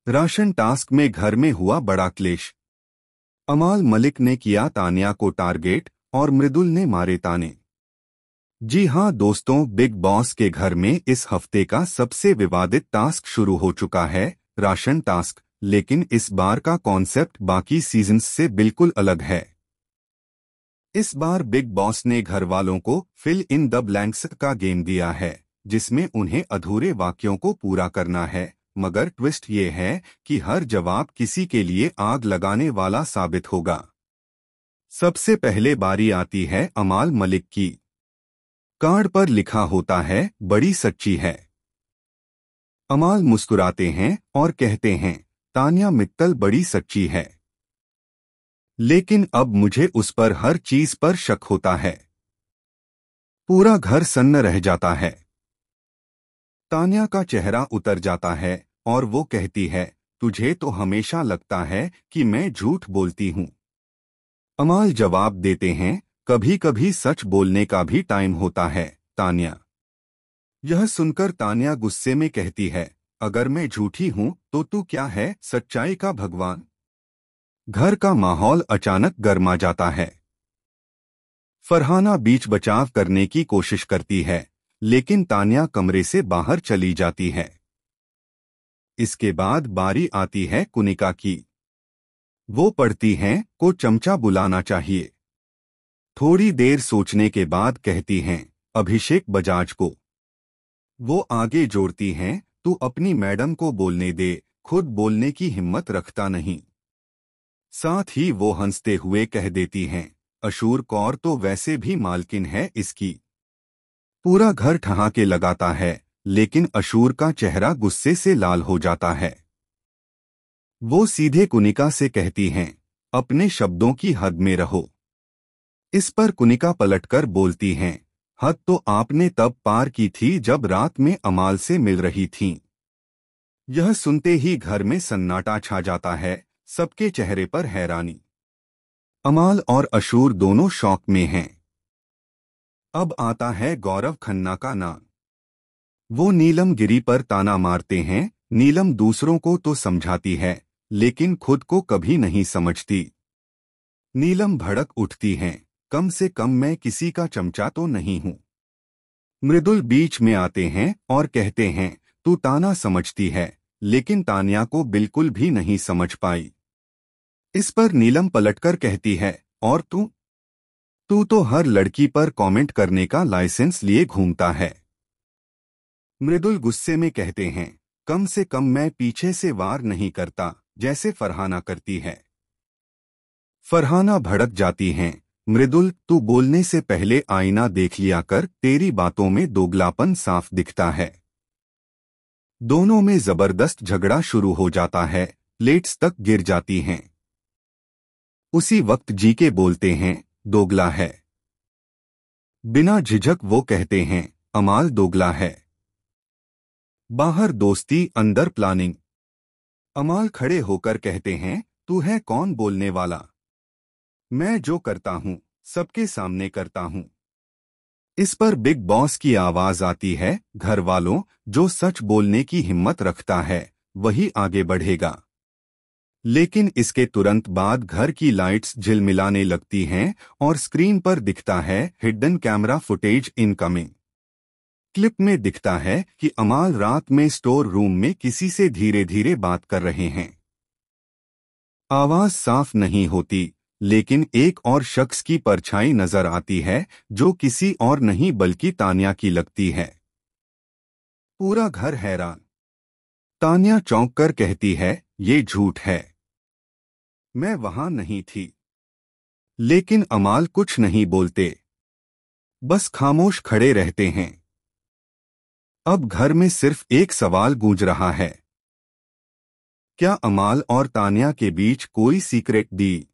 Ration task में घर में हुआ बड़ा क्लेश। अमाल मलिक ने किया तानिया को टारगेट और मृदुल ने मारे ताने। जी हां दोस्तों, बिग बॉस के घर में इस हफ्ते का सबसे विवादित टास्क शुरू हो चुका है, राशन टास्क। लेकिन इस बार का कॉन्सेप्ट बाकी सीजन्स से बिल्कुल अलग है। इस बार बिग बॉस ने घर वालों को फिल इन द ब्लैंक्स का गेम दिया है, जिसमें उन्हें अधूरे वाक्यों को पूरा करना है। मगर ट्विस्ट ये है कि हर जवाब किसी के लिए आग लगाने वाला साबित होगा। सबसे पहले बारी आती है अमाल मलिक की। कार्ड पर लिखा होता है, बड़ी सच्ची है। अमाल मुस्कुराते हैं और कहते हैं, तानिया मित्तल बड़ी सच्ची है, लेकिन अब मुझे उस पर हर चीज पर शक होता है। पूरा घर सन्न रह जाता है। तानिया का चेहरा उतर जाता है और वो कहती है, तुझे तो हमेशा लगता है कि मैं झूठ बोलती हूँ। अमाल जवाब देते हैं, कभी कभी सच बोलने का भी टाइम होता है तानिया। यह सुनकर तानिया गुस्से में कहती है, अगर मैं झूठी हूं तो तू क्या है, सच्चाई का भगवान। घर का माहौल अचानक गर्मा जाता है। फरहाना बीच बचाव करने की कोशिश करती है, लेकिन तानिया कमरे से बाहर चली जाती है। इसके बाद बारी आती है कुनिका की। वो पढ़ती हैं, को चमचा बुलाना चाहिए। थोड़ी देर सोचने के बाद कहती हैं, अभिषेक बजाज को। वो आगे जोड़ती हैं, तू अपनी मैडम को बोलने दे, खुद बोलने की हिम्मत रखता नहीं। साथ ही वो हंसते हुए कह देती हैं, अशूर कौर तो वैसे भी मालकिन है इसकी। पूरा घर ठहाके लगाता है, लेकिन अशूर का चेहरा गुस्से से लाल हो जाता है। वो सीधे कुनिका से कहती हैं, अपने शब्दों की हद में रहो। इस पर कुनिका पलटकर बोलती हैं, हद तो आपने तब पार की थी जब रात में अमाल से मिल रही थीं। यह सुनते ही घर में सन्नाटा छा जाता है, सबके चेहरे पर हैरानी। अमाल और अशूर दोनों शॉक में हैं। अब आता है गौरव खन्ना का नाम। वो नीलम गिरी पर ताना मारते हैं। नीलम दूसरों को तो समझाती है, लेकिन खुद को कभी नहीं समझती। नीलम भड़क उठती हैं, कम से कम मैं किसी का चमचा तो नहीं हूं। मृदुल बीच में आते हैं और कहते हैं, तू ताना समझती है, लेकिन तानिया को बिल्कुल भी नहीं समझ पाई। इस पर नीलम पलटकर कहती है, और तू तू तो हर लड़की पर कमेंट करने का लाइसेंस लिए घूमता है। मृदुल गुस्से में कहते हैं, कम से कम मैं पीछे से वार नहीं करता, जैसे फरहाना करती है। फरहाना भड़क जाती हैं, मृदुल तू बोलने से पहले आईना देख लिया कर, तेरी बातों में दोगलापन साफ दिखता है। दोनों में जबरदस्त झगड़ा शुरू हो जाता है, प्लेट्स तक गिर जाती हैं। उसी वक्त जीके बोलते हैं, दोगला है। बिना झिझक वो कहते हैं, अमाल दोगला है। बाहर दोस्ती अंदर प्लानिंग। अमाल खड़े होकर कहते हैं, तू है कौन बोलने वाला? मैं जो करता हूं सबके सामने करता हूं। इस पर बिग बॉस की आवाज आती है, घर वालों, जो सच बोलने की हिम्मत रखता है वही आगे बढ़ेगा। लेकिन इसके तुरंत बाद घर की लाइट्स झिलमिलाने लगती हैं और स्क्रीन पर दिखता है, hidden camera footage incoming. Clip में दिखता है कि अमाल रात में स्टोर रूम में किसी से धीरे धीरे बात कर रहे हैं। आवाज साफ नहीं होती, लेकिन एक और शख्स की परछाई नजर आती है, जो किसी और नहीं बल्कि तानिया की लगती है। पूरा घर हैरान। तानिया चौंक कर कहती है, ये झूठ है, मैं वहां नहीं थी। लेकिन अमाल कुछ नहीं बोलते, बस खामोश खड़े रहते हैं। अब घर में सिर्फ एक सवाल गूंज रहा है, क्या अमाल और तानिया के बीच कोई सीक्रेट डी